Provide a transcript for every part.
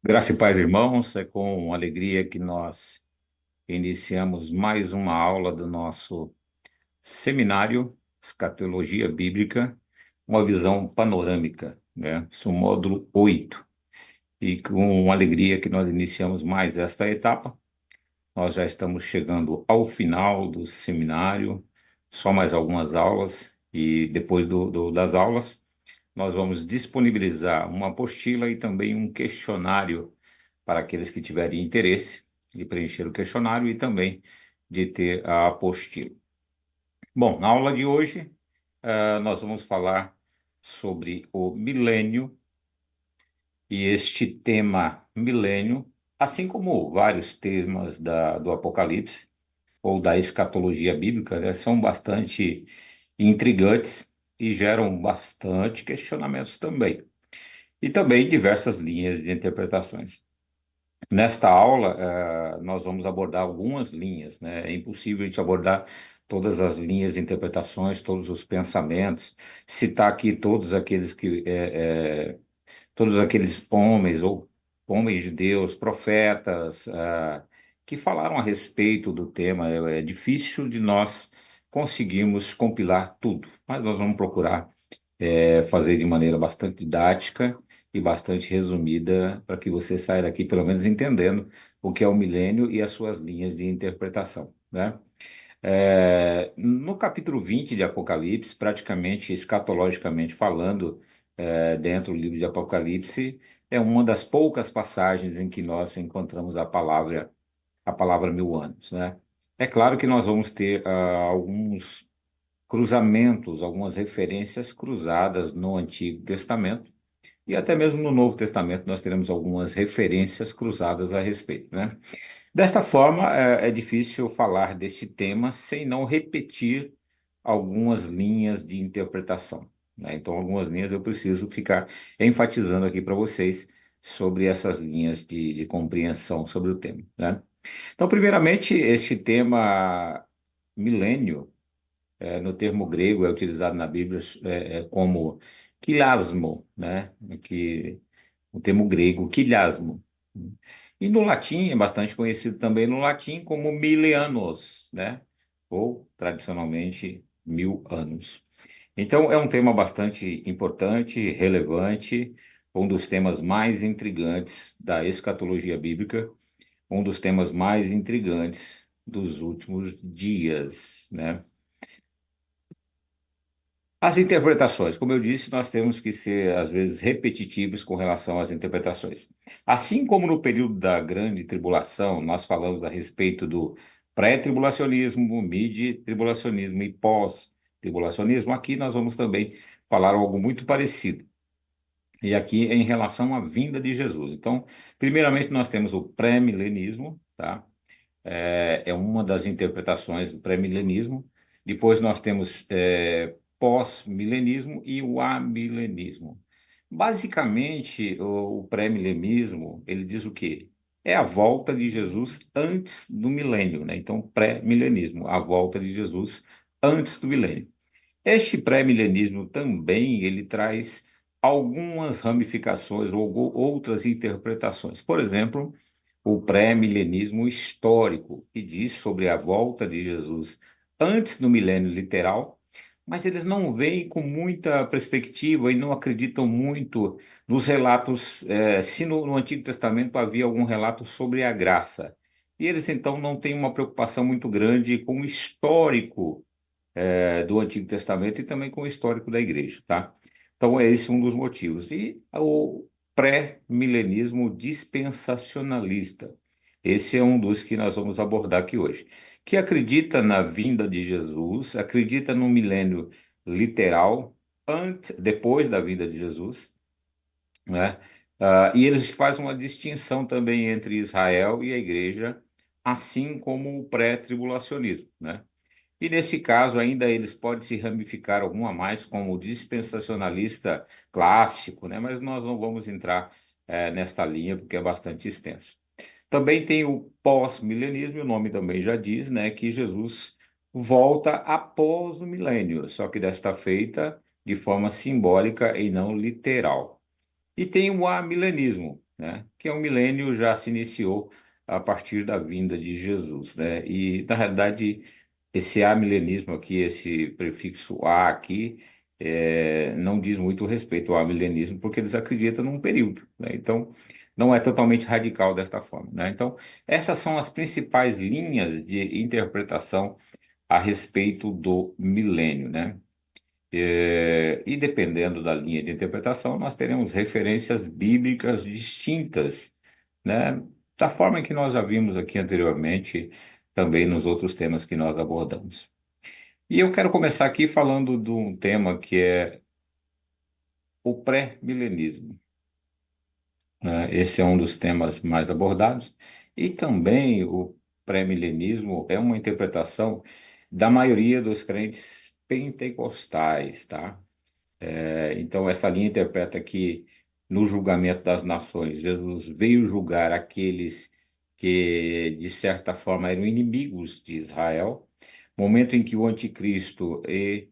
Graça e paz, irmãos, é com alegria que nós iniciamos mais uma aula do nosso seminário Escatologia Bíblica, uma visão panorâmica, né? Esse é o módulo 8. E com alegria que nós iniciamos mais esta etapa, nós já estamos chegando ao final do seminário, só mais algumas aulas, e depois das aulas, nós vamos disponibilizar uma apostila e também um questionário para aqueles que tiverem interesse de preencher o questionário e também de ter a apostila. Bom, na aula de hoje, nós vamos falar sobre o milênio e este tema milênio, assim como vários temas do Apocalipse ou da escatologia bíblica, né, são bastante intrigantes e geram bastante questionamentos também. E também diversas linhas de interpretações. Nesta aula, nós vamos abordar algumas linhas, né? É impossível a gente abordar todas as linhas de interpretações, todos os pensamentos, citar aqui todos aqueles homens ou homens de Deus, profetas, que falaram a respeito do tema. É difícil de nós conseguirmos compilar tudo, mas nós vamos procurar fazer de maneira bastante didática e bastante resumida para que você saia daqui pelo menos entendendo o que é o milênio e as suas linhas de interpretação, né? No capítulo 20 de Apocalipse, praticamente escatologicamente falando, dentro do livro de Apocalipse, é uma das poucas passagens em que nós encontramos a palavra 1000 anos, né? É claro que nós vamos ter alguns cruzamentos, algumas referências cruzadas no Antigo Testamento e até mesmo no Novo Testamento nós teremos algumas referências cruzadas a respeito, né? Desta forma, é difícil falar deste tema sem não repetir algumas linhas de interpretação, né? Então, algumas linhas eu preciso ficar enfatizando aqui para vocês sobre essas linhas de compreensão sobre o tema, né? Então, primeiramente, este tema milênio no termo grego é utilizado na Bíblia como quilasmo, né? O termo grego quilasmo. E no latim é bastante conhecido também no latim como milianos, né? Ou tradicionalmente 1000 anos. Então é um tema bastante importante, relevante, um dos temas mais intrigantes da escatologia bíblica, um dos temas mais intrigantes dos últimos dias, né? As interpretações, como eu disse, nós temos que ser, às vezes, repetitivos com relação às interpretações. Assim como no período da grande tribulação, nós falamos a respeito do pré-tribulacionismo, mid-tribulacionismo e pós-tribulacionismo, aqui nós vamos também falar algo muito parecido. E aqui é em relação à vinda de Jesus. Então, primeiramente, nós temos o pré-milenismo, tá? É uma das interpretações do pré-milenismo. Depois nós temos pós-milenismo e o amilenismo. Basicamente, o pré-milenismo, ele diz o quê? É a volta de Jesus antes do milênio, né? Então, pré-milenismo, a volta de Jesus antes do milênio. Este pré-milenismo também, ele traz algumas ramificações ou outras interpretações. Por exemplo, o pré-milenismo histórico, que diz sobre a volta de Jesus antes do milênio literal, mas eles não veem com muita perspectiva e não acreditam muito nos relatos, se no Antigo Testamento havia algum relato sobre a graça. E eles então não têm uma preocupação muito grande com o histórico, do Antigo Testamento e também com o histórico da igreja, tá? Então, é esse um dos motivos. E o pré-milenismo dispensacionalista. Esse é um dos que nós vamos abordar aqui hoje, que acredita na vinda de Jesus, acredita no milênio literal, depois da vinda de Jesus, né? E eles fazem uma distinção também entre Israel e a igreja, assim como o pré-tribulacionismo, né? E nesse caso, ainda eles podem se ramificar algum a mais, como o dispensacionalista clássico, né? Mas nós não vamos entrar nesta linha, porque é bastante extenso. Também tem o pós-milenismo, e o nome também já diz, né, que Jesus volta após o milênio, só que desta feita de forma simbólica e não literal. E tem o amilenismo, né? Que é um milênio já se iniciou a partir da vinda de Jesus, né? E, na realidade, esse amilenismo aqui, esse prefixo a aqui, não diz muito respeito ao amilenismo, porque eles acreditam num período, né? Então, não é totalmente radical desta forma, né? Então, essas são as principais linhas de interpretação a respeito do milênio, né? E dependendo da linha de interpretação, nós teremos referências bíblicas distintas, né? Da forma que nós já vimos aqui anteriormente, também nos outros temas que nós abordamos. E eu quero começar aqui falando de um tema que é o pré-milenismo, né? Esse é um dos temas mais abordados. E também o pré-milenismo é uma interpretação da maioria dos crentes pentecostais, tá? Então, essa linha interpreta que no julgamento das nações, Jesus veio julgar aqueles que, de certa forma, eram inimigos de Israel, momento em que o anticristo e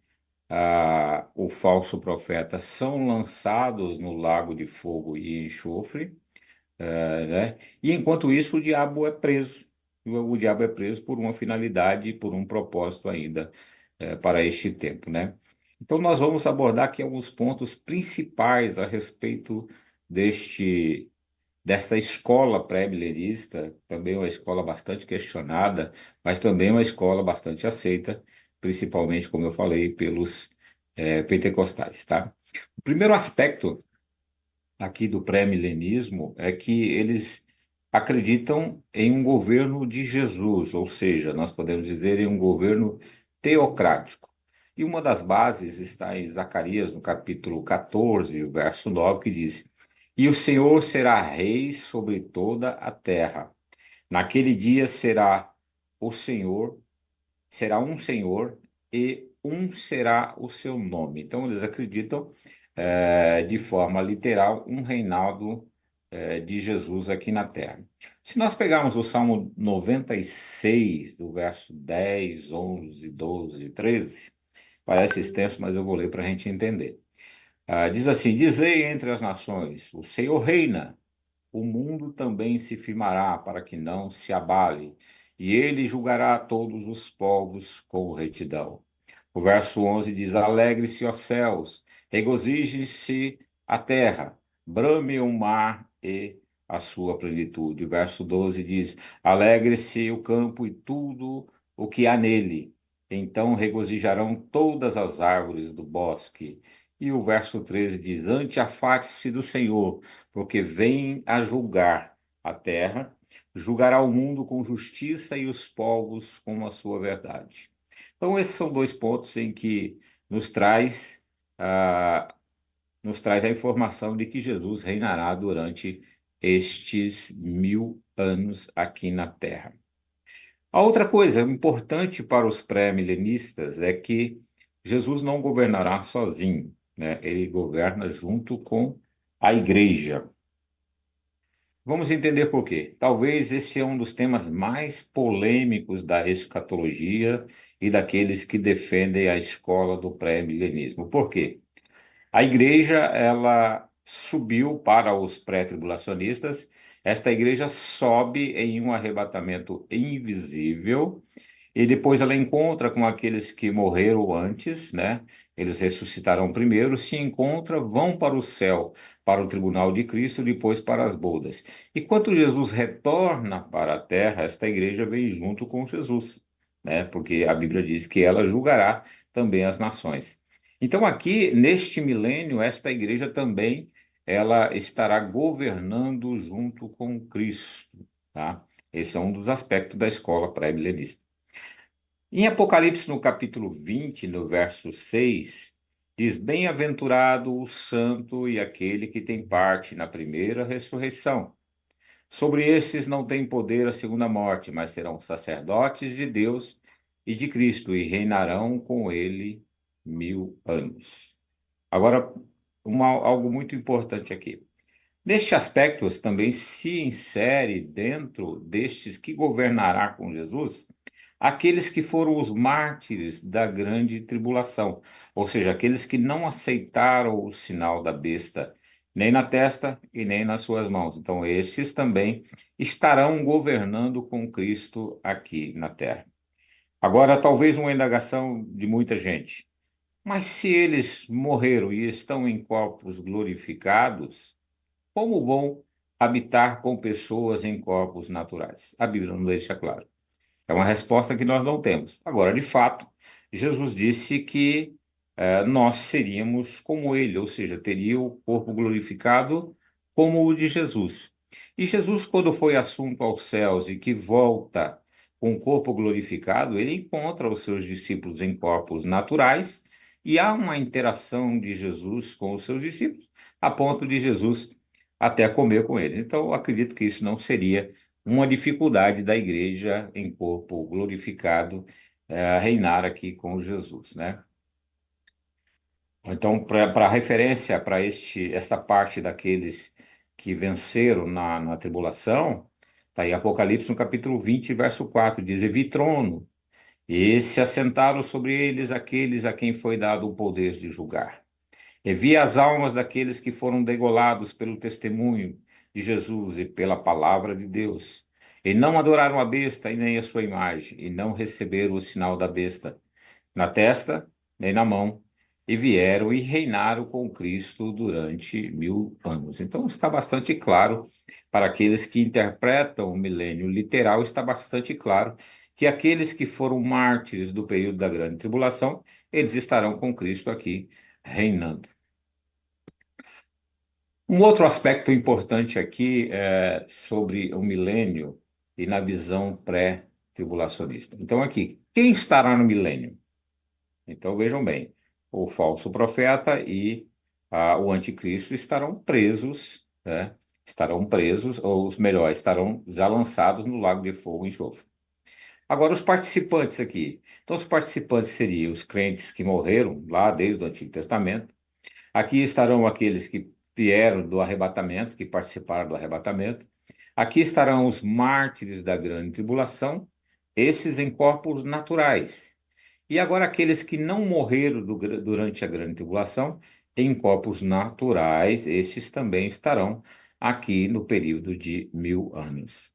o falso profeta são lançados no lago de fogo e enxofre, né? E enquanto isso, o diabo é preso. O diabo é preso por uma finalidade, por um propósito ainda, para este tempo, né? Então, nós vamos abordar aqui alguns pontos principais a respeito desta escola pré-milenista, também uma escola bastante questionada, mas também uma escola bastante aceita, principalmente, como eu falei, pelos pentecostais, tá? O primeiro aspecto aqui do pré-milenismo é que eles acreditam em um governo de Jesus, ou seja, nós podemos dizer em um governo teocrático. E uma das bases está em Zacarias, no capítulo 14, verso 9, que diz: E o Senhor será rei sobre toda a terra. Naquele dia o Senhor será um Senhor e um será o seu nome. Então, eles acreditam, de forma literal, um reinado, de Jesus aqui na terra. Se nós pegarmos o Salmo 96, do verso 10, 11, 12 e 13, parece extenso, mas eu vou ler para a gente entender. Diz assim: Dizei entre as nações, o Senhor reina. O mundo também se firmará para que não se abale, e ele julgará todos os povos com retidão. O verso 11 diz: Alegre-se, ó céus, regozije-se a terra, brame o mar e a sua plenitude. O verso 12 diz: Alegre-se o campo e tudo o que há nele. Então regozijarão todas as árvores do bosque. E o verso 13 diz: Ante-afate-se do Senhor, porque vem a julgar a terra, julgará o mundo com justiça e os povos com a sua verdade. Então, esses são dois pontos em que nos traz, ah, nos traz a informação de que Jesus reinará durante estes 1000 anos aqui na Terra. A outra coisa importante para os pré-milenistas é que Jesus não governará sozinho, né? Ele governa junto com a igreja. Vamos entender por quê. Talvez esse é um dos temas mais polêmicos da escatologia e daqueles que defendem a escola do pré-milenismo. Por quê? A igreja, ela subiu para os pré-tribulacionistas. Esta igreja sobe em um arrebatamento invisível e depois ela encontra com aqueles que morreram antes, né? Eles ressuscitarão primeiro, se encontra, vão para o céu, para o tribunal de Cristo, depois para as bodas. E quando Jesus retorna para a terra, esta igreja vem junto com Jesus, né? Porque a Bíblia diz que ela julgará também as nações. Então aqui, neste milênio, esta igreja também ela estará governando junto com Cristo, tá? Esse é um dos aspectos da escola pré-milenista. Em Apocalipse, no capítulo 20, no verso 6, diz: Bem-aventurado o santo e aquele que tem parte na primeira ressurreição. Sobre estes não tem poder a segunda morte, mas serão sacerdotes de Deus e de Cristo e reinarão com ele 1000 anos. Agora, algo muito importante aqui. Neste aspecto, também se insere dentro destes que governará com Jesus aqueles que foram os mártires da grande tribulação, ou seja, aqueles que não aceitaram o sinal da besta nem na testa e nem nas suas mãos. Então, estes também estarão governando com Cristo aqui na terra. Agora, talvez uma indagação de muita gente. Mas se eles morreram e estão em corpos glorificados, como vão habitar com pessoas em corpos naturais? A Bíblia não deixa claro. É uma resposta que nós não temos. Agora, de fato, Jesus disse que nós seríamos como ele, ou seja, teria o corpo glorificado como o de Jesus. E Jesus, quando foi assunto aos céus e que volta com o corpo glorificado, ele encontra os seus discípulos em corpos naturais e há uma interação de Jesus com os seus discípulos, a ponto de Jesus até comer com eles. Então, eu acredito que isso não seria uma dificuldade da igreja em corpo glorificado reinar aqui com Jesus, né? Então, para referência para esta parte daqueles que venceram na tribulação, está em Apocalipse, no capítulo 20, verso 4, diz: E vi trono, e se assentaram sobre eles aqueles a quem foi dado o poder de julgar. E vi as almas daqueles que foram degolados pelo testemunho de Jesus e pela palavra de Deus. E não adoraram a besta e nem a sua imagem, e não receberam o sinal da besta na testa nem na mão, e vieram e reinaram com Cristo durante 1000 anos. Então está bastante claro para aqueles que interpretam o milênio literal, está bastante claro que aqueles que foram mártires do período da grande tribulação, eles estarão com Cristo aqui reinando. Um outro aspecto importante aqui é sobre o milênio e na visão pré-tribulacionista. Então, aqui, quem estará no milênio? Então, vejam bem, o falso profeta e o anticristo estarão presos, né? Estarão presos, ou os melhores, estarão já lançados no lago de fogo e enxofre. Agora, os participantes aqui. Então, os participantes seriam os crentes que morreram lá desde o Antigo Testamento. Aqui estarão aqueles que vieram do arrebatamento, que participaram do arrebatamento. Aqui estarão os mártires da grande tribulação, esses em corpos naturais. E agora aqueles que não morreram durante a grande tribulação, em corpos naturais, esses também estarão aqui no período de 1000 anos.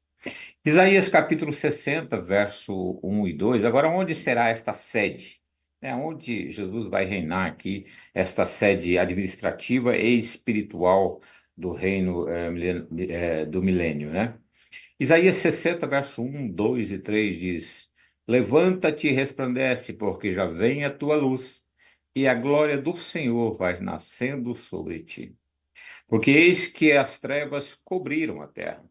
Isaías capítulo 60, verso 1 e 2. Agora, onde será esta sede? Onde Jesus vai reinar aqui, esta sede administrativa e espiritual do reino do milênio, né? Isaías 60, verso 1, 2 e 3 diz: Levanta-te e resplandece, porque já vem a tua luz, e a glória do Senhor vai nascendo sobre ti. Porque eis que as trevas cobriram a terra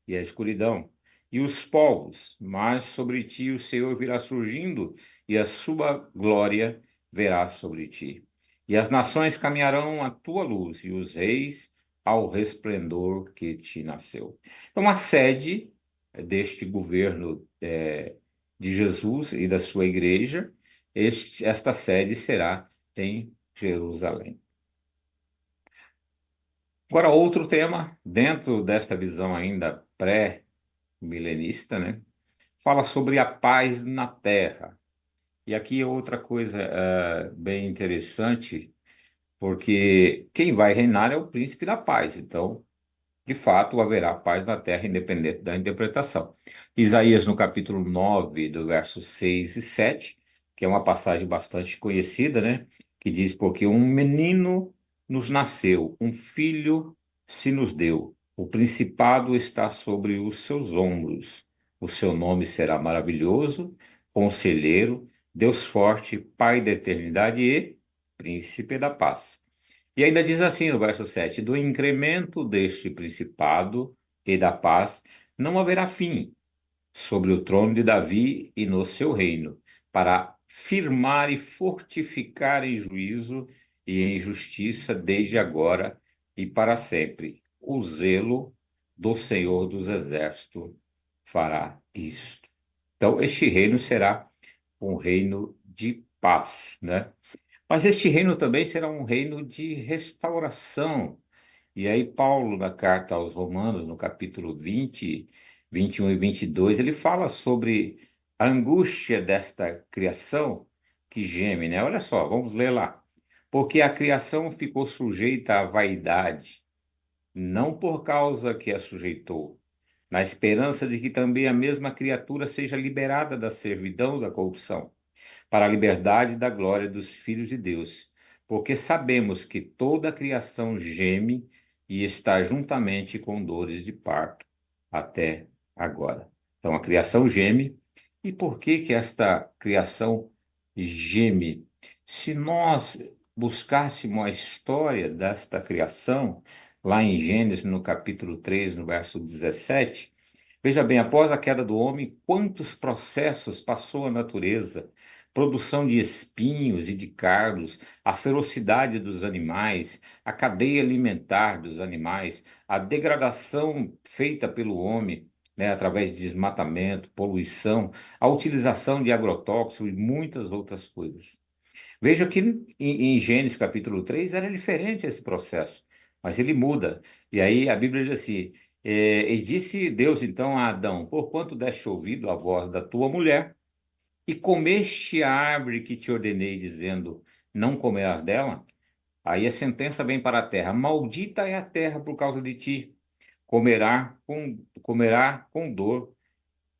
e a escuridão, e os povos, mas sobre ti o Senhor virá surgindo, e a sua glória verá sobre ti. E as nações caminharão à tua luz, e os reis ao resplendor que te nasceu. Então, a sede deste governo de Jesus e da sua igreja, esta sede será em Jerusalém. Agora, outro tema, dentro desta visão ainda pré-milenista, né? Fala sobre a paz na terra. E aqui é outra coisa bem interessante, porque quem vai reinar é o príncipe da paz. Então, de fato, haverá paz na terra, independente da interpretação. Isaías, no capítulo 9, do verso 6 e 7, que é uma passagem bastante conhecida, né? Que diz: Porque um menino nos nasceu, um filho se nos deu, o principado está sobre os seus ombros. O seu nome será maravilhoso, conselheiro, Deus forte, Pai da eternidade e príncipe da paz. E ainda diz assim no verso 7: Do incremento deste principado e da paz não haverá fim sobre o trono de Davi e no seu reino, para firmar e fortificar em juízo e em justiça desde agora e para sempre. O zelo do Senhor dos Exércitos fará isto. Então, este reino será um reino de paz, né? Mas este reino também será um reino de restauração. E aí, Paulo, na carta aos Romanos, no capítulo 20, 21 e 22, ele fala sobre a angústia desta criação que geme, né? Olha só, vamos ler lá. porque a criação ficou sujeita à vaidade, não por causa que a sujeitou, na esperança de que também a mesma criatura seja liberada da servidão da corrupção, para a liberdade da glória dos filhos de Deus. Porque sabemos que toda a criação geme e está juntamente com dores de parto até agora. Então a criação geme. E por que que esta criação geme? Se nós buscássemos a história desta criação, lá em Gênesis, no capítulo 3 no verso 17, veja bem, após a queda do homem, quantos processos passou a natureza? Produção de espinhos e de cardos, a ferocidade dos animais, a cadeia alimentar dos animais, a degradação feita pelo homem, né, através de desmatamento, poluição, a utilização de agrotóxicos e muitas outras coisas. Veja que em Gênesis capítulo 3 era diferente esse processo, mas ele muda. E aí a Bíblia diz assim: e disse Deus então a Adão: porquanto deste ouvido à voz da tua mulher, e comeste a árvore que te ordenei, dizendo: não comerás dela? Aí a sentença vem para a terra: maldita é a terra por causa de ti, comerá com dor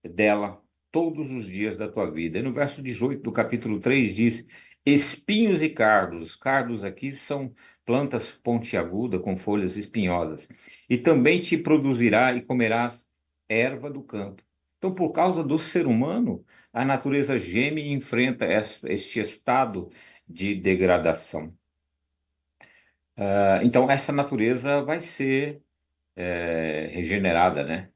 dela todos os dias da tua vida. E no verso 18 do capítulo 3 diz: espinhos e cardos. Cardos aqui são plantas pontiagudas com folhas espinhosas. E também te produzirá e comerás erva do campo. Então, por causa do ser humano, a natureza geme e enfrenta este estado de degradação. Então, essa natureza vai ser regenerada, né?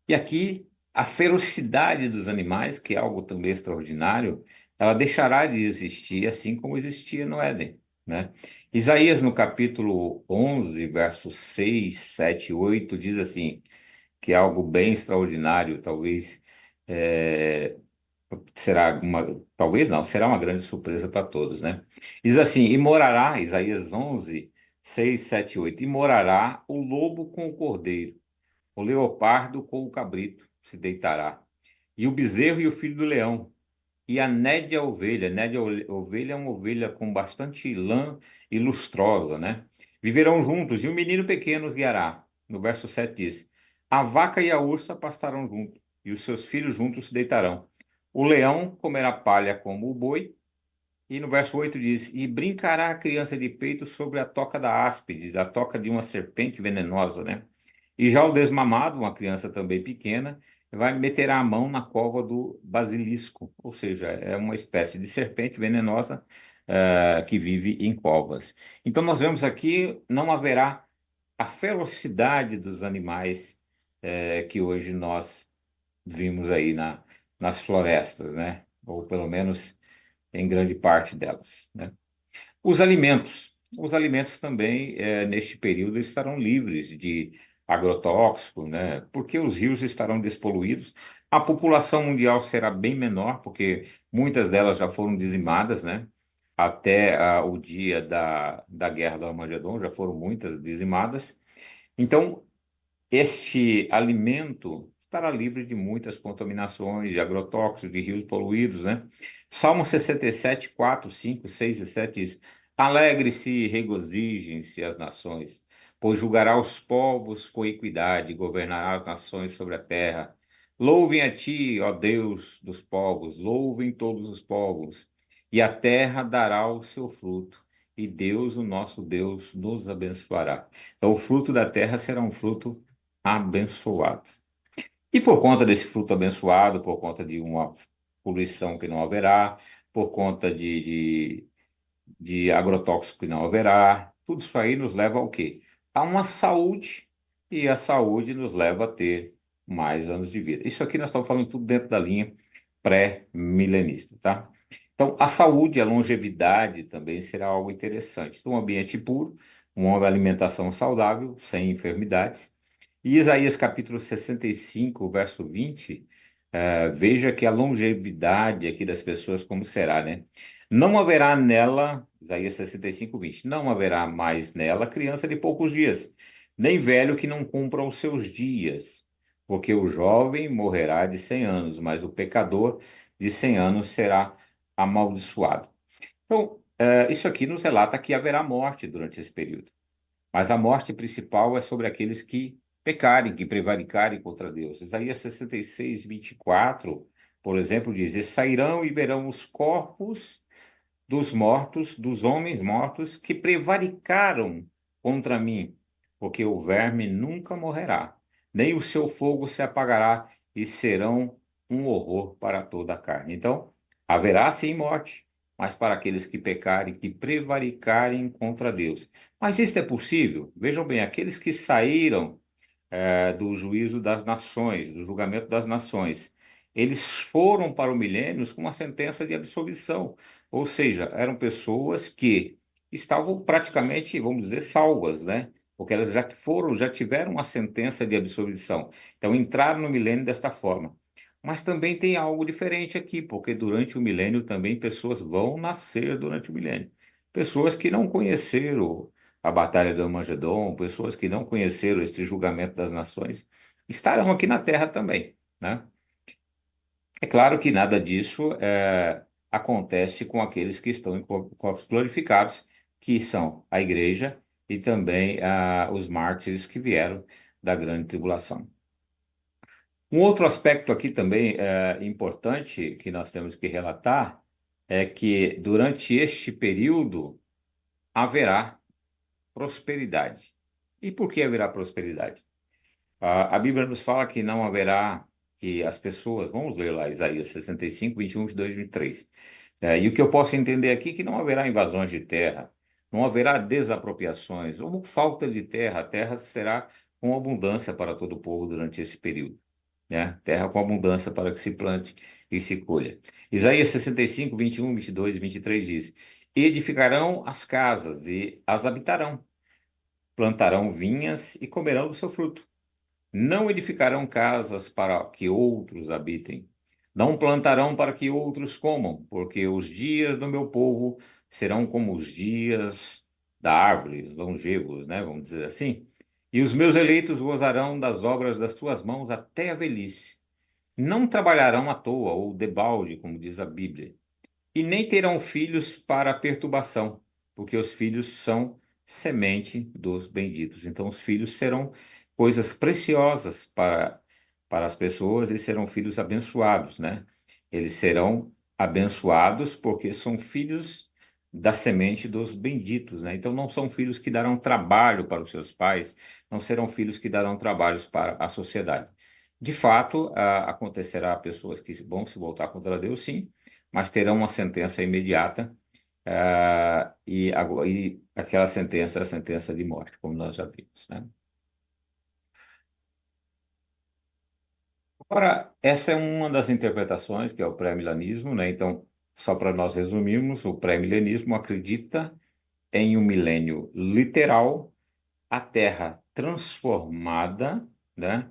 E aqui, a ferocidade dos animais, que é algo também extraordinário, ela deixará de existir assim como existia no Éden, né? Isaías, no capítulo 11, versos 6, 7 e 8, diz assim, que é algo bem extraordinário, talvez é, talvez não, será uma grande surpresa para todos, né? Diz assim, e morará, Isaías 11, 6, 7 e 8, e morará o lobo com o cordeiro, o leopardo com o cabrito se deitará, e o bezerro e o filho do leão, e a nédia ovelha. Ovelha é uma ovelha com bastante lã e lustrosa, né? Viverão juntos, e o menino pequeno os guiará. No verso 7 diz: a vaca e a ursa pastarão junto, e os seus filhos juntos se deitarão. O leão comerá palha como o boi. E no verso 8 diz: e brincará a criança de peito sobre a toca da áspide, da toca de uma serpente venenosa, né? E já o desmamado, uma criança também pequena, vai meter a mão na cova do basilisco, ou seja, é uma espécie de serpente venenosa, que vive em covas. Então nós vemos aqui, não haverá a ferocidade dos animais, que hoje nós vimos aí nas florestas, né? Ou pelo menos em grande parte delas, né? Os alimentos. Os alimentos também, neste período, estarão livres de agrotóxicos, né? Porque os rios estarão despoluídos. A população mundial será bem menor, porque muitas delas já foram dizimadas, né? Até o dia da Guerra do Armagedon, já foram muitas dizimadas. Então, este alimento estará livre de muitas contaminações, de agrotóxicos, de rios poluídos, né? Salmo 67, 4, 5, 6 e 7 diz: alegre-se e regozijem-se as nações, pois julgará os povos com equidade, governará as nações sobre a terra. Louvem a ti, ó Deus dos povos, louvem todos os povos, e a terra dará o seu fruto, e Deus, o nosso Deus, nos abençoará. Então, o fruto da terra será um fruto abençoado. E por conta desse fruto abençoado, por conta de uma poluição que não haverá, por conta de agrotóxico que não haverá, tudo isso aí nos leva ao quê? A uma saúde, e a saúde nos leva a ter mais anos de vida. Isso aqui nós estamos falando tudo dentro da linha pré-milenista, tá? Então, a saúde, a longevidade também será algo interessante. Então, um ambiente puro, uma alimentação saudável, sem enfermidades, e Isaías capítulo 65, verso 20, veja que a longevidade aqui das pessoas como será, né? Não haverá nela, Isaías 65, 20, não haverá mais nela criança de poucos dias, nem velho que não cumpra os seus dias, porque o jovem morrerá de 100 anos, mas o pecador de 100 anos será amaldiçoado. Então, Isso aqui nos relata que haverá morte durante esse período. Mas a morte principal é sobre aqueles que pecarem, que prevaricarem contra Deus. Isaías 66, 24, por exemplo, diz: "E sairão e verão os corpos dos mortos, dos homens mortos, que prevaricaram contra mim, porque o verme nunca morrerá, nem o seu fogo se apagará, e serão um horror para toda a carne." Então, haverá sim morte, mas para aqueles que pecarem, que prevaricarem contra Deus. Mas isso é possível? Vejam bem, aqueles que saíram do juízo das nações, do julgamento das nações. Eles foram para o milênio com uma sentença de absolvição, ou seja, eram pessoas que estavam praticamente, vamos dizer, salvas, né? Porque elas já foram, já tiveram uma sentença de absolvição. Então, entraram no milênio desta forma. Mas também tem algo diferente aqui, porque durante o milênio também pessoas vão nascer durante o milênio. Pessoas que não conheceram a Batalha do Armagedon, pessoas que não conheceram este julgamento das nações, estarão aqui na Terra também, né? É claro que nada disso acontece com aqueles que estão em corpos glorificados, que são a igreja e também os mártires que vieram da grande tribulação. Um outro aspecto aqui também importante que nós temos que relatar é que durante este período haverá prosperidade. E por que haverá prosperidade? A Bíblia nos fala que não haverá, que as pessoas, vamos ler lá Isaías 65, 21, 22, 23. E o que eu posso entender aqui é que não haverá invasões de terra, não haverá desapropriações, ou falta de terra, a terra será com abundância para todo o povo durante esse período. Né? Terra com abundância para que se plante e se colha. Isaías 65, 21, 22 e 23 diz: "Edificarão as casas e as habitarão, plantarão vinhas e comerão do seu fruto. Não edificarão casas para que outros habitem. Não plantarão para que outros comam, porque os dias do meu povo serão como os dias da árvore, longevos, né? Vamos dizer assim. E os meus eleitos gozarão das obras das suas mãos até a velhice. Não trabalharão à toa ou debalde, como diz a Bíblia, e nem terão filhos para perturbação, porque os filhos são semente dos benditos. Então, os filhos serão coisas preciosas para as pessoas e serão filhos abençoados, né? Eles serão abençoados porque são filhos da semente dos benditos, né? Então, não são filhos que darão trabalho para os seus pais, não serão filhos que darão trabalhos para a sociedade. De fato, acontecerá pessoas que vão se voltar contra Deus, sim, mas terão uma sentença imediata, e aquela sentença é a sentença de morte, como nós já vimos, né? Agora, essa é uma das interpretações, que é o pré-milenismo, né? Então, só para nós resumirmos, o pré-milenismo acredita em um milênio literal, a Terra transformada, né?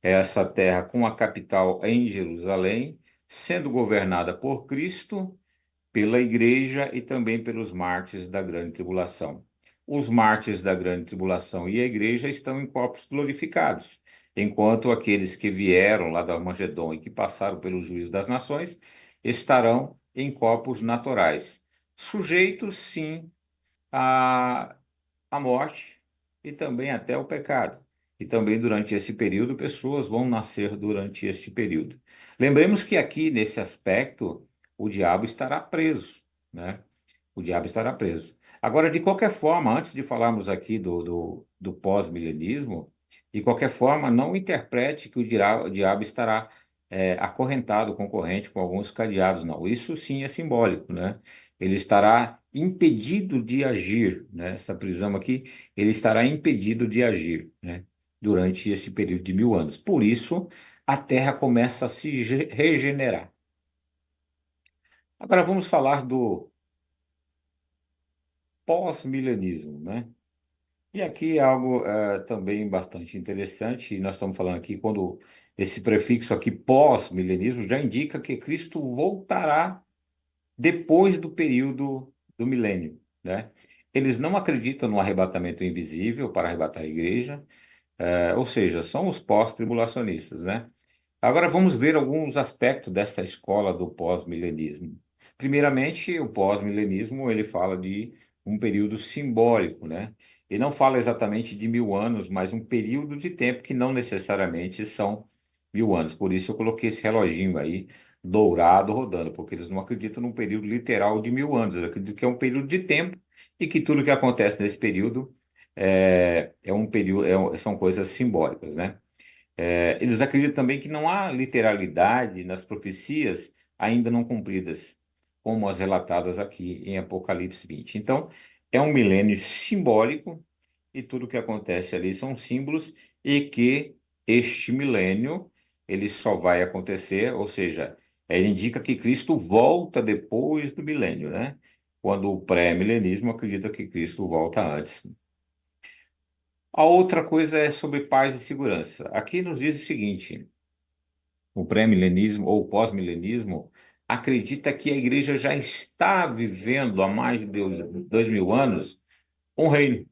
Essa terra com a capital em Jerusalém, sendo governada por Cristo, pela igreja e também pelos mártires da grande tribulação. Os mártires da grande tribulação e a igreja estão em corpos glorificados, enquanto aqueles que vieram lá do Armagedon e que passaram pelo juízo das nações estarão em corpos naturais, sujeitos sim à, à morte e também até ao pecado. E também durante esse período, pessoas vão nascer durante este período. Lembremos que aqui, nesse aspecto, o diabo estará preso, né? O diabo estará preso. Agora, de qualquer forma, antes de falarmos aqui do pós-milenismo, de qualquer forma, não interprete que o diabo estará acorrentado, concorrente com alguns cadeados, não. Isso sim é simbólico, né? Ele estará impedido de agir, né? Essa prisão aqui, ele estará impedido de agir, né? Durante esse período de 1000 anos. Por isso, a Terra começa a se regenerar. Agora vamos falar do pós-milenismo, né? E aqui é algo também bastante interessante, e nós estamos falando aqui quando esse prefixo aqui, pós-milenismo, já indica que Cristo voltará depois do período do milênio, né? Eles não acreditam no arrebatamento invisível para arrebatar a igreja, ou seja, são os pós-tribulacionistas, né? Agora vamos ver alguns aspectos dessa escola do pós-milenismo. Primeiramente, o pós-milenismo, ele fala de um período simbólico, né? Ele não fala exatamente de 1.000 anos, mas um período de tempo que não necessariamente são 1.000 anos. Por isso eu coloquei esse reloginho aí, dourado, rodando, porque eles não acreditam num período literal de 1.000 anos. Eles acreditam que é um período de tempo e que tudo que acontece nesse período é um período, são coisas simbólicas, né? Eles acreditam também que não há literalidade nas profecias ainda não cumpridas, como as relatadas aqui em Apocalipse 20. Então, é um milênio simbólico e tudo o que acontece ali são símbolos e que este milênio ele só vai acontecer, ou seja, ele indica que Cristo volta depois do milênio, né? Quando o pré-milenismo acredita que Cristo volta antes. A outra coisa é sobre paz e segurança. Aqui nos diz o seguinte: o pré-milenismo ou pós-milenismo acredita que a igreja já está vivendo há mais de 2.000 anos um reino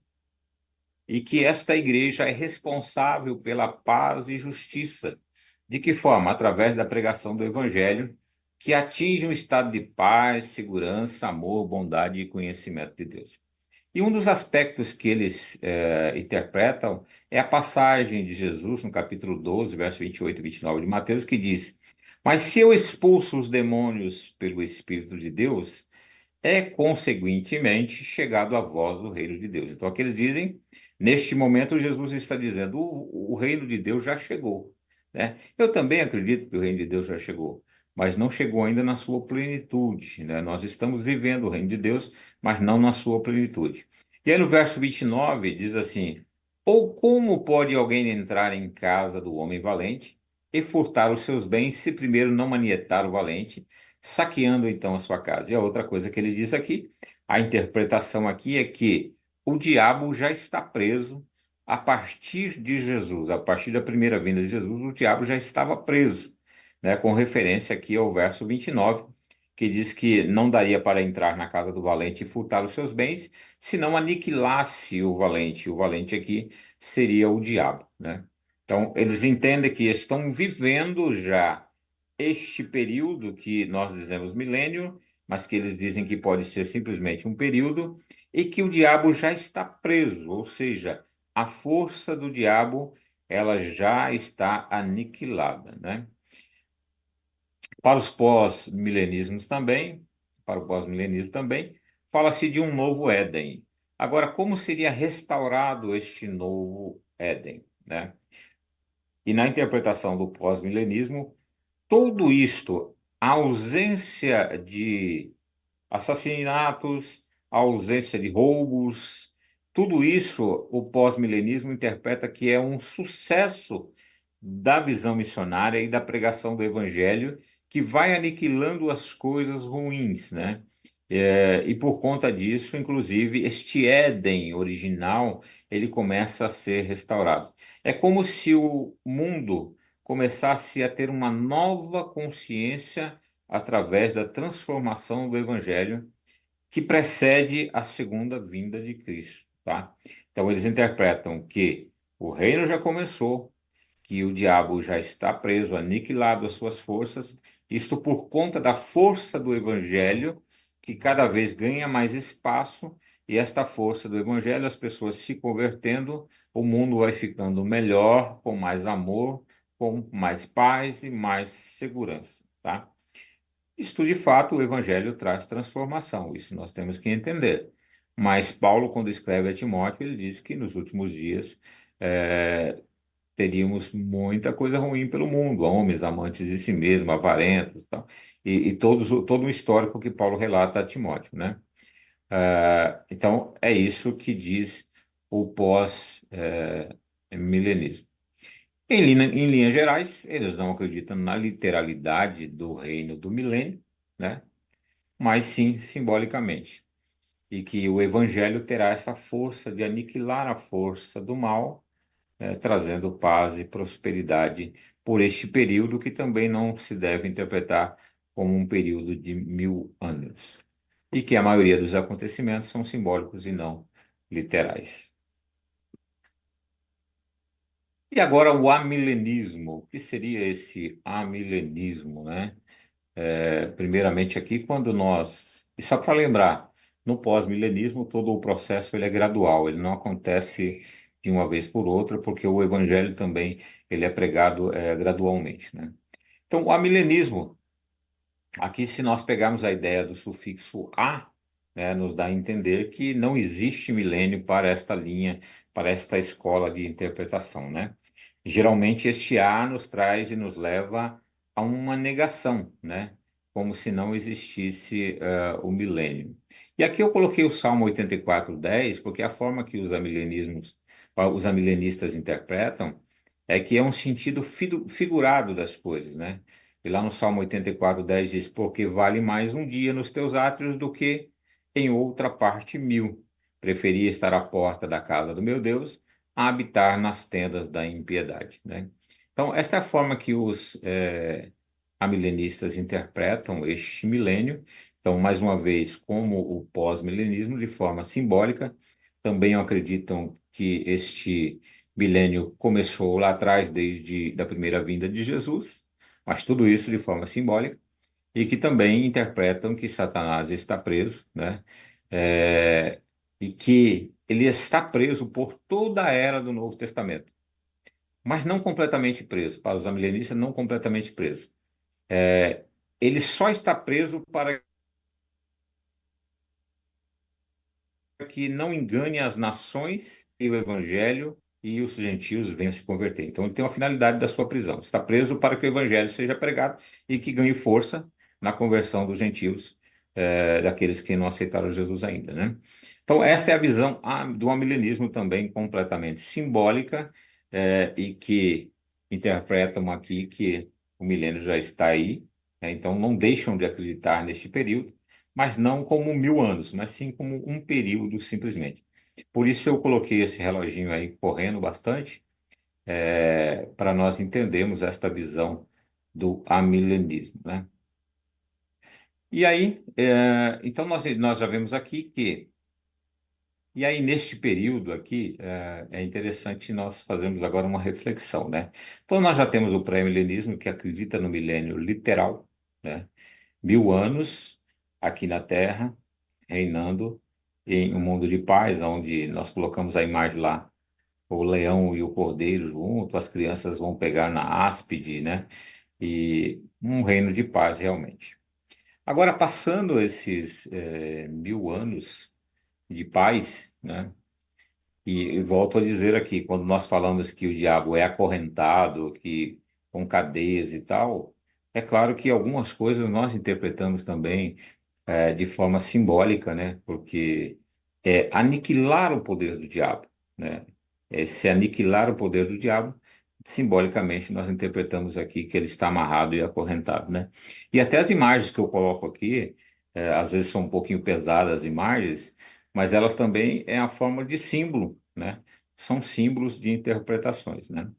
e que esta igreja é responsável pela paz e justiça. De que forma? Através da pregação do evangelho, que atinge um estado de paz, segurança, amor, bondade e conhecimento de Deus. E um dos aspectos que eles interpretam é a passagem de Jesus no capítulo 12, verso 28 e 29 de Mateus, que diz: Mas se eu expulso os demônios pelo Espírito de Deus, é conseguintemente chegado a vós o reino de Deus. Então, aqui eles dizem, neste momento, Jesus está dizendo: o reino de Deus já chegou, né? Eu também acredito que o reino de Deus já chegou, mas não chegou ainda na sua plenitude, né? Nós estamos vivendo o reino de Deus, mas não na sua plenitude. E aí no verso 29 diz assim: Ou como pode alguém entrar em casa do homem valente e furtar os seus bens se primeiro não manietar o valente, saqueando então a sua casa? E a outra coisa que ele diz aqui, a interpretação aqui é que o diabo já está preso a partir de Jesus, a partir da primeira vinda de Jesus, o diabo já estava preso, né, com referência aqui ao verso 29, que diz que não daria para entrar na casa do valente e furtar os seus bens, se não aniquilasse o valente. O valente aqui seria o diabo, né? Então, eles entendem que estão vivendo já este período que nós dizemos milênio, mas que eles dizem que pode ser simplesmente um período, e que o diabo já está preso, ou seja, a força do diabo ela já está aniquilada, né? Para os pós-milenismos também, para o pós-milenismo também, fala-se de um novo Éden. Agora, como seria restaurado este novo Éden, né? E na interpretação do pós-milenismo, tudo isto, a ausência de assassinatos, a ausência de roubos, tudo isso o pós-milenismo interpreta que é um sucesso da visão missionária e da pregação do evangelho que vai aniquilando as coisas ruins, né? E por conta disso, inclusive, este Éden original, ele começa a ser restaurado. É como se o mundo começasse a ter uma nova consciência através da transformação do Evangelho que precede a segunda vinda de Cristo, tá? Então eles interpretam que o reino já começou, que o diabo já está preso, aniquilado as suas forças, isto por conta da força do Evangelho, que cada vez ganha mais espaço, e esta força do Evangelho, as pessoas se convertendo, o mundo vai ficando melhor, com mais amor, com mais paz e mais segurança, tá? Isto, de fato, o Evangelho traz transformação, isso nós temos que entender. Mas Paulo, quando escreve a Timóteo, ele diz que nos últimos dias eh, teríamos muita coisa ruim pelo mundo, homens amantes de si mesmo, avarentos, tal, e todo um histórico que Paulo relata a Timóteo, né? Então, é isso que diz o pós-milenismo. Em linhas gerais, eles não acreditam na literalidade do reino do milênio, né? Mas sim simbolicamente. E que o evangelho terá essa força de aniquilar a força do mal, trazendo paz e prosperidade por este período que também não se deve interpretar como um período de 1.000 anos. E que a maioria dos acontecimentos são simbólicos e não literais. E agora o amilenismo. O que seria esse amilenismo, né? Primeiramente aqui, quando nós... E só para lembrar, no pós-milenismo, todo o processo ele é gradual, ele não acontece de uma vez por outra, porque o evangelho também ele é pregado gradualmente, né? Então, o amilenismo, aqui se nós pegarmos a ideia do sufixo "a", né, nos dá a entender que não existe milênio para esta linha, para esta escola de interpretação, né? Geralmente este "a" nos traz e nos leva a uma negação, né? Como se não existisse o milênio. E aqui eu coloquei o Salmo 84:10, porque a forma que os amilenistas interpretam é que é um sentido figurado das coisas, né? E lá no Salmo 84:10 diz: Porque vale mais um dia nos teus átrios do que em outra parte 1000. Preferia estar à porta da casa do meu Deus a habitar nas tendas da impiedade, né? Então, esta é a forma que os amilenistas interpretam este milênio. Então, mais uma vez, como o pós-milenismo, de forma simbólica, também acreditam que este milênio começou lá atrás, desde a primeira vinda de Jesus, mas tudo isso de forma simbólica, e que também interpretam que Satanás está preso, né? E que ele está preso por toda a era do Novo Testamento, mas não completamente preso, para os amilenistas, não completamente preso. É, ele só está preso para que não engane as nações e o evangelho e os gentios venham se converter. Então, ele tem uma finalidade da sua prisão. Está preso para que o evangelho seja pregado e que ganhe força na conversão dos gentios, daqueles que não aceitaram Jesus ainda, né? Então, esta é a visão do amilenismo também completamente simbólica, e que interpretam aqui que o milênio já está aí, né? Então, não deixam de acreditar neste período, mas não como 1000 anos, mas sim como um período simplesmente. Por isso eu coloquei esse reloginho aí correndo bastante, para nós entendermos esta visão do amilenismo, né? E aí, então nós já vemos aqui que, e aí neste período aqui, é interessante nós fazermos agora uma reflexão, né? Então nós já temos o pré-milenismo que acredita no milênio literal, né? 1000 anos aqui na Terra, reinando em um mundo de paz, onde nós colocamos a imagem lá, o leão e o cordeiro junto, as crianças vão pegar na áspide, né? E um reino de paz realmente. Agora, passando esses 1000 anos de paz, né? E volto a dizer aqui, quando nós falamos que o diabo é acorrentado, que com cadeias e tal, é claro que algumas coisas nós interpretamos também de forma simbólica, né? Porque é aniquilar o poder do diabo, né? Se aniquilar o poder do diabo, simbolicamente nós interpretamos aqui que ele está amarrado e acorrentado, né? E até as imagens que eu coloco aqui, às vezes são um pouquinho pesadas as imagens, mas elas também é a forma de símbolo, né? São símbolos de interpretações, né?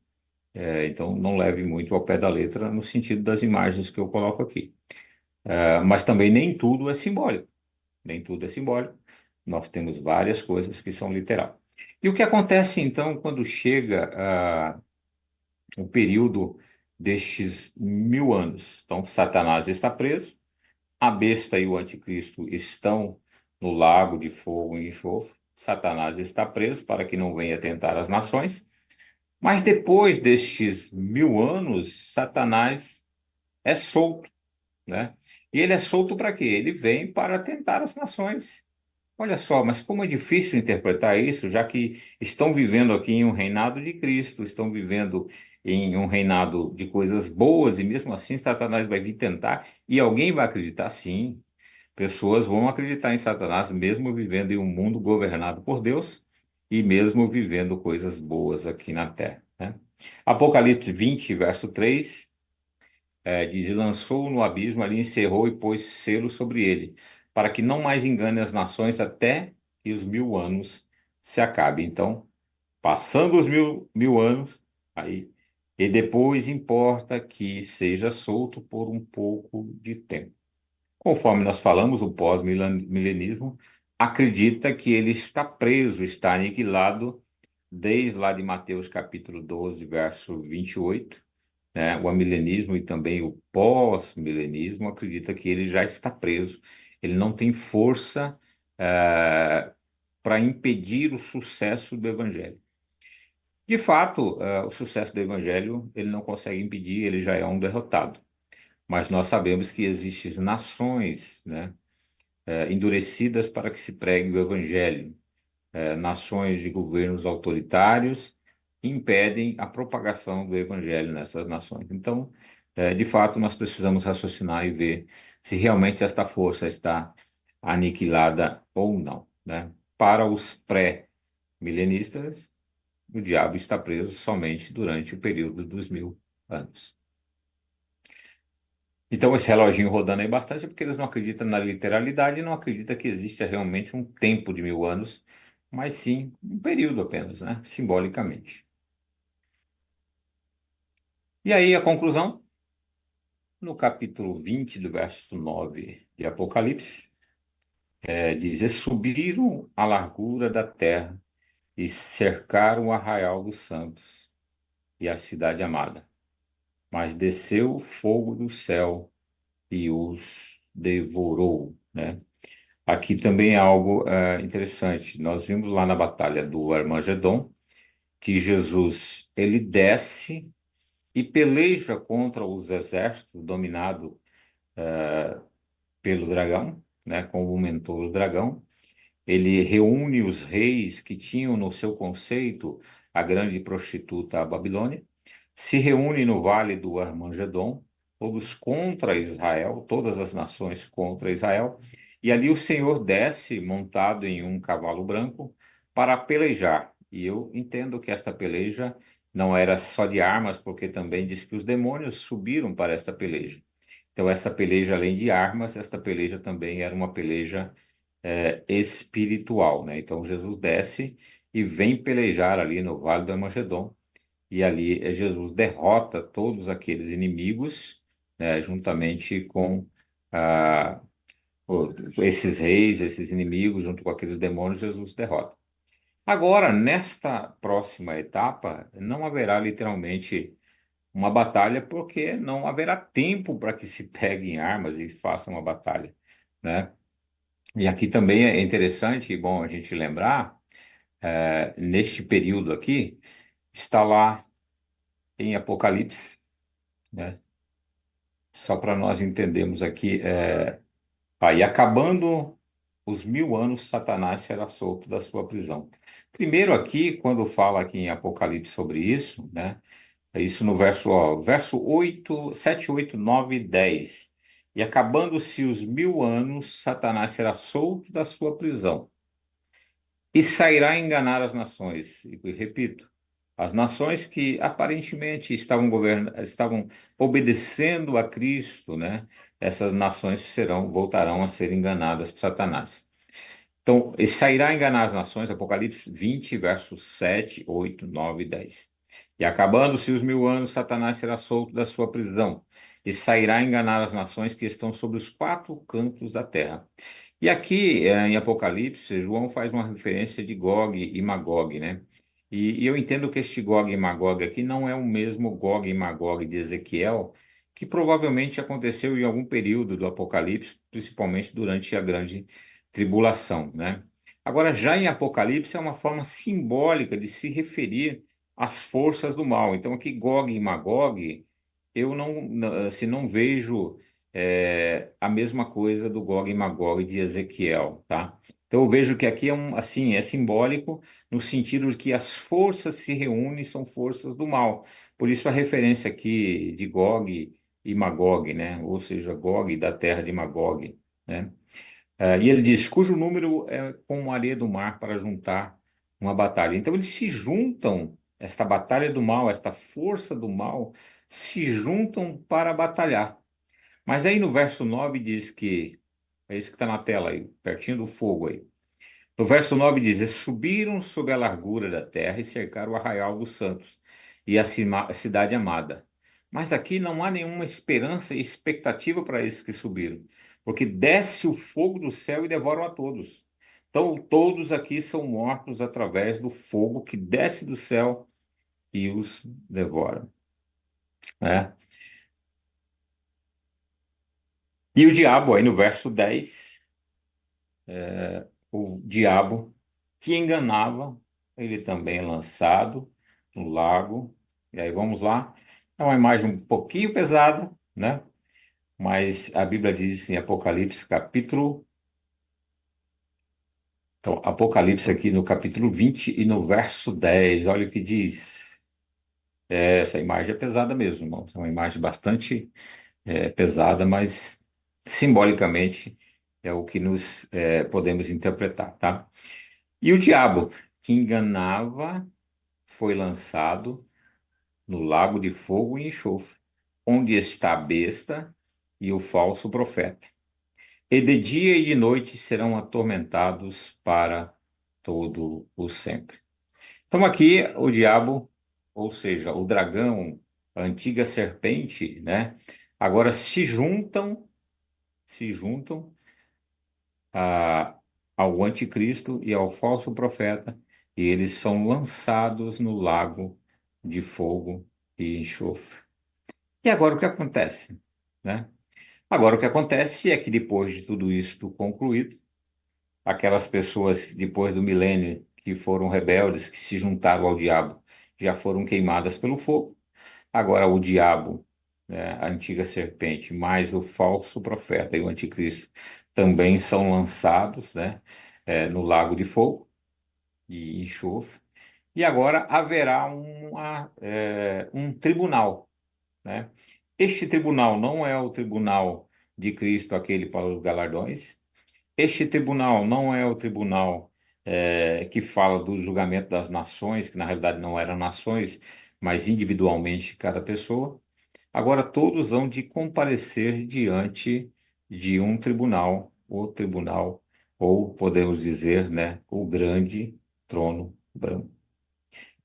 Então não leve muito ao pé da letra no sentido das imagens que eu coloco aqui. Mas também nem tudo é simbólico. Nem tudo é simbólico. Nós temos várias coisas que são literal. E o que acontece então quando chega o período destes 1000 anos? Então, Satanás está preso, a besta e o anticristo estão no lago de fogo e enxofre. Satanás está preso para que não venha tentar as nações. Mas depois destes 1000 anos, Satanás é solto, né? E ele é solto para quê? Ele vem para tentar as nações. Olha só, mas como é difícil interpretar isso, já que estão vivendo aqui em um reinado de Cristo, estão vivendo em um reinado de coisas boas, e mesmo assim Satanás vai vir tentar, e alguém vai acreditar, sim. Pessoas vão acreditar em Satanás, mesmo vivendo em um mundo governado por Deus, e mesmo vivendo coisas boas aqui na terra, né? Apocalipse 20, verso 3. Diz: E lançou no abismo, ali encerrou e pôs selo sobre ele, para que não mais engane as nações até que os 1000 anos se acabem. Então, passando os mil anos, aí, e depois importa que seja solto por um pouco de tempo. Conforme nós falamos, o pós-milenismo acredita que ele está preso, está aniquilado, desde lá de Mateus capítulo 12, verso 28, né? O amilenismo e também o pós-milenismo acredita que ele já está preso, ele não tem força para impedir o sucesso do evangelho. De fato, o sucesso do evangelho ele não consegue impedir, ele já é um derrotado. Mas nós sabemos que existem nações, né, endurecidas para que se pregue o evangelho. Nações de governos autoritários impedem a propagação do evangelho nessas nações. Então, de fato, nós precisamos raciocinar e ver se realmente esta força está aniquilada ou não, né? Para os pré-milenistas, o diabo está preso somente durante o período dos 1000 anos. Então, esse reloginho rodando aí bastante é porque eles não acreditam na literalidade e não acreditam que exista realmente um tempo de 1000 anos, mas sim um período apenas, né? Simbolicamente. E aí, a conclusão? No capítulo 20, do verso 9 de Apocalipse, diz: E subiram a largura da terra e cercaram o arraial dos santos e a cidade amada. Mas desceu o fogo do céu e os devorou, né? Aqui também é algo interessante. Nós vimos lá na batalha do Armagedon que Jesus ele desce e peleja contra os exércitos dominados pelo dragão, né, como mentor do dragão. Ele reúne os reis que tinham no seu conceito a grande prostituta a Babilônia, se reúne no vale do Armagedon, todos contra Israel, todas as nações contra Israel, e ali o Senhor desce montado em um cavalo branco para pelejar. E eu entendo que esta peleja não era só de armas, porque também diz que os demônios subiram para esta peleja. Então, essa peleja, além de armas, esta peleja também era uma peleja espiritual, né? Então, Jesus desce e vem pelejar ali no Vale do Armagedon, e ali Jesus derrota todos aqueles inimigos, né, juntamente com ah, esses reis, esses inimigos, junto com aqueles demônios, Jesus derrota. Agora, nesta próxima etapa, não haverá literalmente uma batalha, porque não haverá tempo para que se peguem armas e façam uma batalha, né? E aqui também é interessante, bom, a gente lembrar, neste período aqui, está lá em Apocalipse, né? Só para nós entendermos aqui, e acabando os 1000 anos, Satanás será solto da sua prisão. Primeiro aqui, quando fala aqui em Apocalipse sobre isso, né? É isso no verso 8, 7, 8, 9 e 10. E acabando-se os 1000 anos, Satanás será solto da sua prisão e sairá enganar as nações. E repito, as nações que aparentemente estavam obedecendo a Cristo, né? Essas nações voltarão a ser enganadas por Satanás. Então, e sairá enganar as nações, Apocalipse 20, versos 7, 8, 9 e 10. E acabando-se os 1000 anos, Satanás será solto da sua prisão e sairá enganar as nações que estão sobre os quatro cantos da terra. E aqui, em Apocalipse, João faz uma referência de Gog e Magog, né? E eu entendo que este Gog e Magog aqui não é o mesmo Gog e Magog de Ezequiel, que provavelmente aconteceu em algum período do Apocalipse, principalmente durante a grande tribulação, né? Agora, já em Apocalipse é uma forma simbólica de se referir às forças do mal. Então, aqui Gog e Magog, eu não vejo a mesma coisa do Gog e Magog de Ezequiel, tá? Então, eu vejo que aqui assim, é simbólico no sentido de que as forças se reúnem, são forças do mal. Por isso a referência aqui de Gog e Magog, né? Ou seja, Gog da terra de Magog, né? E ele diz, cujo número é como a areia do mar para juntar uma batalha. Então eles se juntam, esta batalha do mal, esta força do mal, se juntam para batalhar. Mas aí no verso 9 diz que, é isso que está na tela aí, pertinho do fogo aí. No verso 9 diz, e subiram sob a largura da terra e cercaram o arraial dos santos e a cidade amada. Mas aqui não há nenhuma esperança e expectativa para esses que subiram, porque desce o fogo do céu e devoram a todos. Então, todos aqui são mortos através do fogo que desce do céu e os devora. né? E o diabo, aí no verso 10, o diabo que enganava, ele também é lançado no lago. E aí vamos lá. É uma imagem um pouquinho pesada, né? Mas a Bíblia diz em Apocalipse, capítulo. Então, Apocalipse aqui no capítulo 20 e no verso 10, olha o que diz. Essa imagem é pesada mesmo, irmãos. É uma imagem bastante pesada, mas simbolicamente é o que nos podemos interpretar, tá? E o diabo que enganava foi lançado no lago de fogo e enxofre, onde está a besta e o falso profeta. E de dia e de noite serão atormentados para todo o sempre. Então aqui o diabo, ou seja, o dragão, a antiga serpente, né? Agora se juntam a, ao anticristo e ao falso profeta, e eles são lançados no lago de fogo e enxofre. E agora o que acontece, né? Agora o que acontece é que depois de tudo isso concluído, aquelas pessoas depois do milênio que foram rebeldes, que se juntaram ao diabo, já foram queimadas pelo fogo. Agora o diabo, né, a antiga serpente, mais o falso profeta e o anticristo também são lançados, né, no lago de fogo e enxofre. E agora haverá um tribunal, né? Este tribunal não é o tribunal de Cristo, aquele para os galardões. Este tribunal não é o tribunal que fala do julgamento das nações, que na realidade não eram nações, mas individualmente cada pessoa. Agora todos hão de comparecer diante de um tribunal, o tribunal, ou podemos dizer, né, o grande trono branco.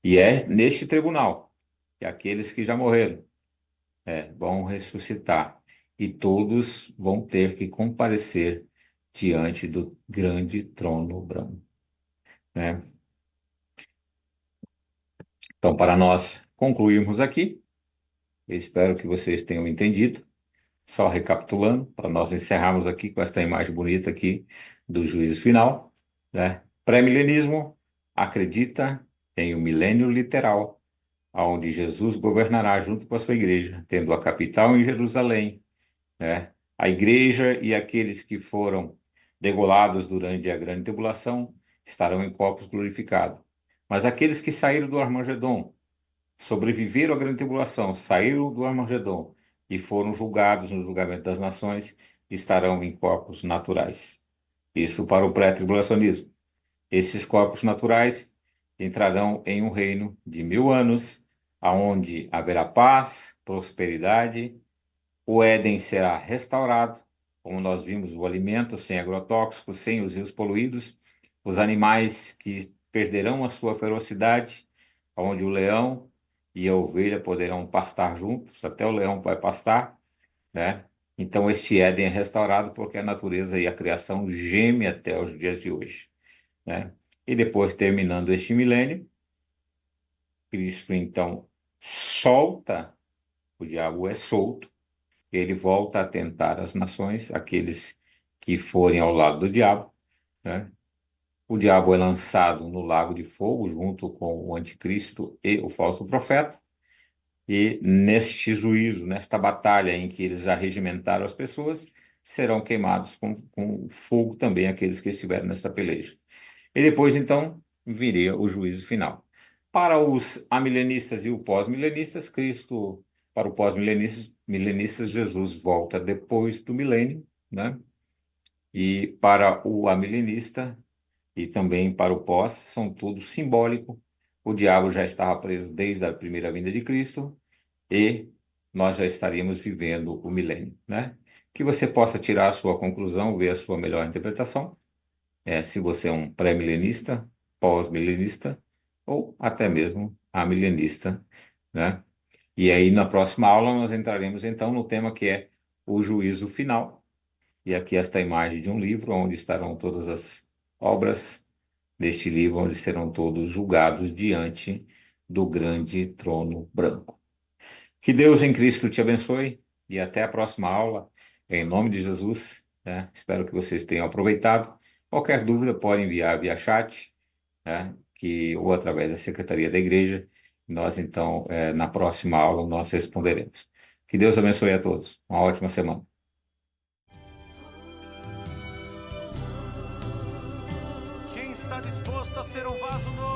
E é neste tribunal que aqueles que já morreram vão ressuscitar e todos vão ter que comparecer diante do grande trono branco, né? Então, para nós concluirmos aqui, eu espero que vocês tenham entendido. Só recapitulando, para nós encerrarmos aqui com esta imagem bonita aqui do juízo final, né? Pré-milenismo acredita em um milênio literal, onde Jesus governará junto com a sua igreja, tendo a capital em Jerusalém, né? A igreja e aqueles que foram degolados durante a grande tribulação estarão em corpos glorificados. Mas aqueles que saíram do Armagedon, sobreviveram à grande tribulação, saíram do Armagedon e foram julgados no julgamento das nações, estarão em corpos naturais. Isso para o pré-tribulacionismo. Esses corpos naturais entrarão em um reino de 1000 anos, aonde haverá paz, prosperidade, o Éden será restaurado, como nós vimos, o alimento sem agrotóxicos, sem os rios poluídos, os animais que perderão a sua ferocidade, onde o leão e a ovelha poderão pastar juntos, até o leão vai pastar, né? Então este Éden é restaurado porque a natureza e a criação geme até os dias de hoje, né? E depois, terminando este milênio, Cristo então solta, o diabo é solto, ele volta a tentar as nações, aqueles que forem ao lado do diabo, né? O diabo é lançado no lago de fogo junto com o anticristo e o falso profeta. E neste juízo, nesta batalha em que eles já regimentaram as pessoas, serão queimados com fogo também aqueles que estiverem nesta peleja. E depois, então, viria o juízo final. Para os amilenistas e o pós-milenistas, Cristo, para o pós-milenistas, Jesus volta depois do milênio, né? E para o amilenista e também para o pós, são todos simbólicos. O diabo já estava preso desde a primeira vinda de Cristo e nós já estaríamos vivendo o milênio, né? Que você possa tirar a sua conclusão, ver a sua melhor interpretação, se você é um pré-milenista, pós-milenista ou até mesmo amilenista, né? E aí na próxima aula nós entraremos então no tema que é o juízo final. E aqui esta imagem de um livro onde estarão todas as obras deste livro, onde serão todos julgados diante do grande trono branco. Ok, Que Deus em Cristo te abençoe e até a próxima aula, em nome de Jesus, né? Espero que vocês tenham aproveitado. Qualquer dúvida pode enviar via chat, né? Ou através da secretaria da igreja. Nós, então, na próxima aula, nós responderemos. Que Deus abençoe a todos. Uma ótima semana. Quem está disposto a ser um vaso novo?